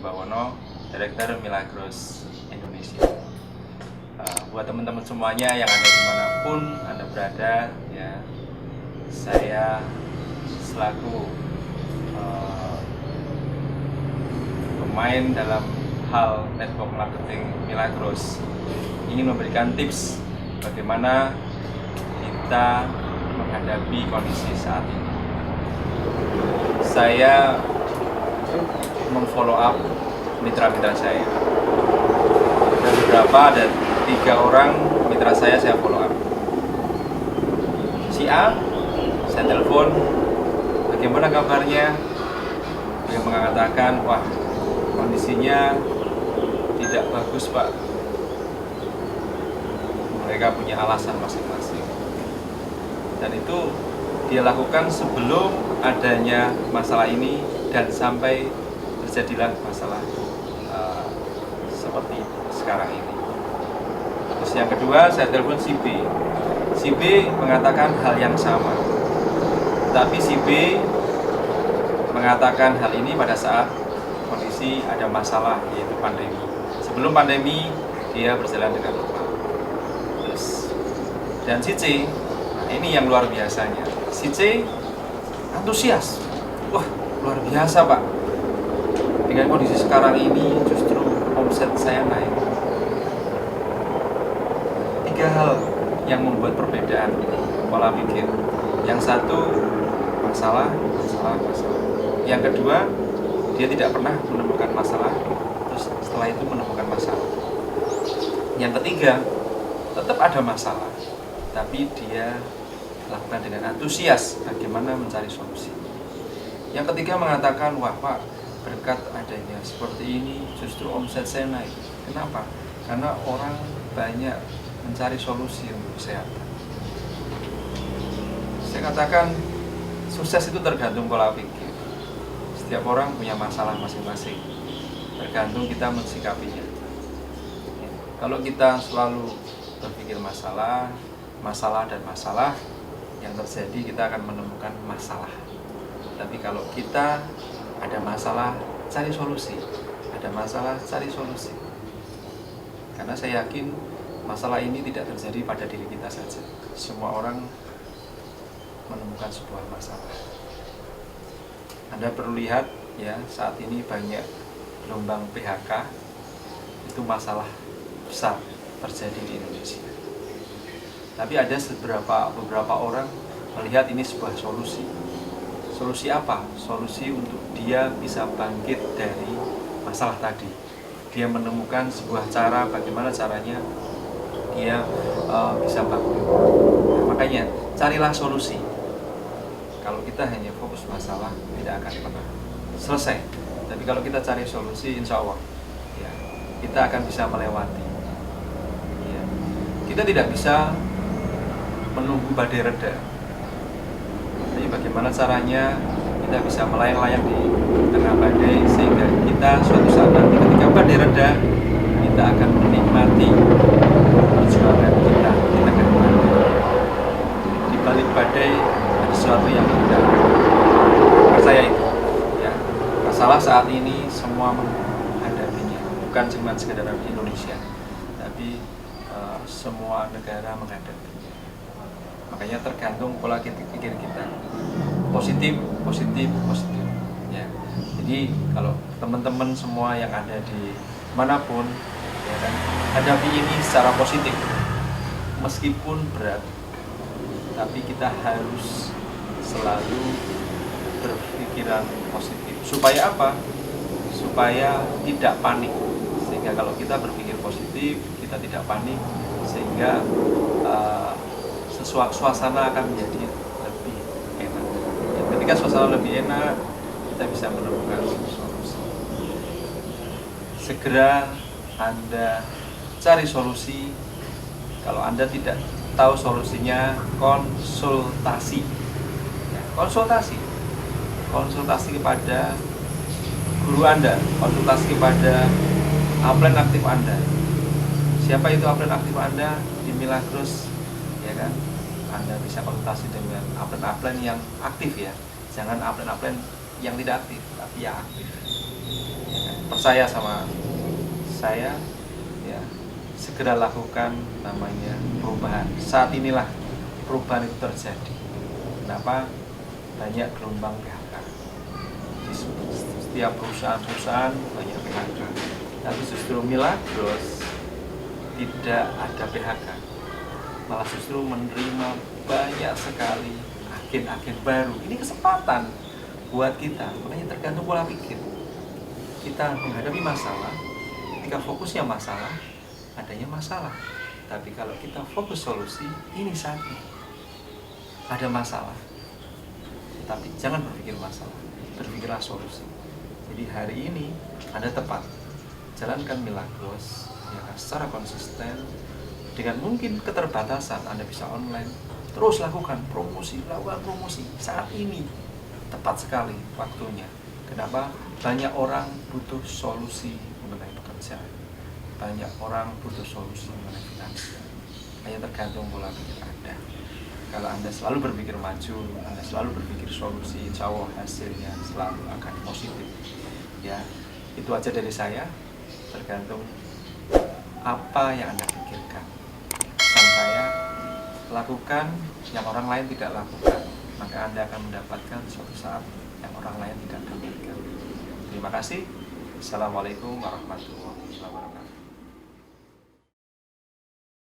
Bawono, Direktur Milagros Indonesia. Buat teman-teman semuanya yang ada dimanapun Anda berada, ya, saya selaku pemain dalam hal network marketing Milagros ingin memberikan tips bagaimana kita menghadapi kondisi saat ini. Saya memfollow up mitra-mitra saya. Ada beberapa, ada 3 orang mitra saya follow up. Si A, saya telepon, bagaimana kabarnya? Dia mengatakan, wah, kondisinya tidak bagus, Pak. Mereka punya alasan masing-masing. Dan itu dia lakukan sebelum adanya masalah ini dan sampai terjadilah masalah seperti sekarang ini. Terus yang kedua, saya telepon si B. Si B mengatakan hal yang sama. Tapi si B mengatakan hal ini pada saat kondisi ada masalah, yaitu pandemi. Sebelum pandemi, dia berjalan dengan normal. Terus, dan si C, nah ini yang luar biasanya. Si C antusias. Wah, luar biasa, Pak. Dengan kondisi sekarang ini justru omset saya naik. 3 hal yang membuat perbedaan pola pikir. Yang satu, masalah. Yang kedua, dia tidak pernah menemukan masalah, terus setelah itu menemukan masalah. Yang ketiga, tetap ada masalah, tapi dia lakukan dengan antusias bagaimana mencari solusi. Yang ketiga mengatakan, wah Pak, berkat adanya seperti ini justru omset saya naik. Kenapa? Karena orang banyak mencari solusi untuk kesehatan. Saya katakan, sukses itu tergantung pola pikir. Setiap orang punya masalah masing-masing, tergantung kita mensikapinya. Kalau kita selalu berpikir masalah, yang terjadi kita akan menemukan masalah. Tapi kalau kita ada masalah, cari solusi. Ada masalah, cari solusi. Karena saya yakin masalah ini tidak terjadi pada diri kita saja. Semua orang menemukan sebuah masalah. Anda perlu lihat, ya, saat ini banyak gelombang PHK, itu masalah besar terjadi di Indonesia. Tapi ada beberapa orang melihat ini sebuah solusi. Solusi apa? Solusi untuk dia bisa bangkit dari masalah tadi. Dia menemukan sebuah cara, bagaimana caranya dia bisa bangkit. Nah, makanya carilah solusi. Kalau kita hanya fokus masalah, tidak akan pernah selesai. Tapi kalau kita cari solusi, insya Allah, ya, kita akan bisa melewati. Ya. Kita tidak bisa menunggu badai reda. Jadi bagaimana caranya kita bisa melayang-layang di tengah badai sehingga kita suatu saat nanti ketika badai reda, kita akan menikmati perjuangan kita di tengah badai. Di balik badai ada sesuatu yang indah. Percaya itu, ya. Masalah saat ini semua menghadapinya, bukan cuma sekedar di Indonesia, tapi semua negara menghadapinya. Makanya tergantung pola pikir kita. Positif. Ya. Jadi kalau teman-teman semua yang ada di manapun, ya kan, hadapi ini secara positif. Meskipun berat, tapi kita harus selalu berpikiran positif. Supaya apa? Supaya tidak panik. Sehingga kalau kita berpikir positif, kita tidak panik, sehingga suasana akan menjadi lebih enak. Dan ketika suasana lebih enak, kita bisa menemukan solusi. Segera Anda cari solusi. Kalau Anda tidak tahu solusinya, konsultasi. Ya, konsultasi kepada guru Anda, konsultasi kepada upline aktif Anda. Siapa itu upline aktif Anda? Di Milagros, ya kan? Anda bisa konsultasi dengan upline yang aktif, ya. Jangan upline yang tidak aktif, tapi yang aktif. Ya kan? percaya sama saya, ya, segera lakukan namanya perubahan. Saat inilah perubahan itu terjadi. Kenapa? Banyak gelombang PHK di setiap perusahaan banyak PHK, tapi justru Milagros tidak ada PHK, malah justru menerima banyak sekali agen-agen baru. Ini kesempatan buat kita, makanya tergantung pola pikir kita menghadapi masalah. Ketika fokusnya masalah, adanya masalah. Tapi kalau kita fokus solusi, ini saatnya. Ada masalah, tapi jangan berpikir masalah, berpikirlah solusi. Jadi hari ini Anda tepat jalankan Milagros, ya, secara konsisten. Dengan mungkin keterbatasan Anda bisa online, terus lakukan promosi saat ini. Tepat sekali waktunya. Kenapa? Banyak orang butuh solusi mengenai pekerjaan, banyak orang butuh solusi mengenai finansial. Hanya tergantung pola pikir Anda. Kalau Anda selalu berpikir maju, Anda selalu berpikir solusi, insya Allah hasilnya selalu akan positif. Ya, itu aja dari saya. Tergantung apa yang Anda pikirkan. Pesan saya, lakukan yang orang lain tidak lakukan, maka Anda akan mendapatkan suatu saat yang orang lain tidak dapatkan. Terima kasih. Assalamualaikum warahmatullahi wabarakatuh.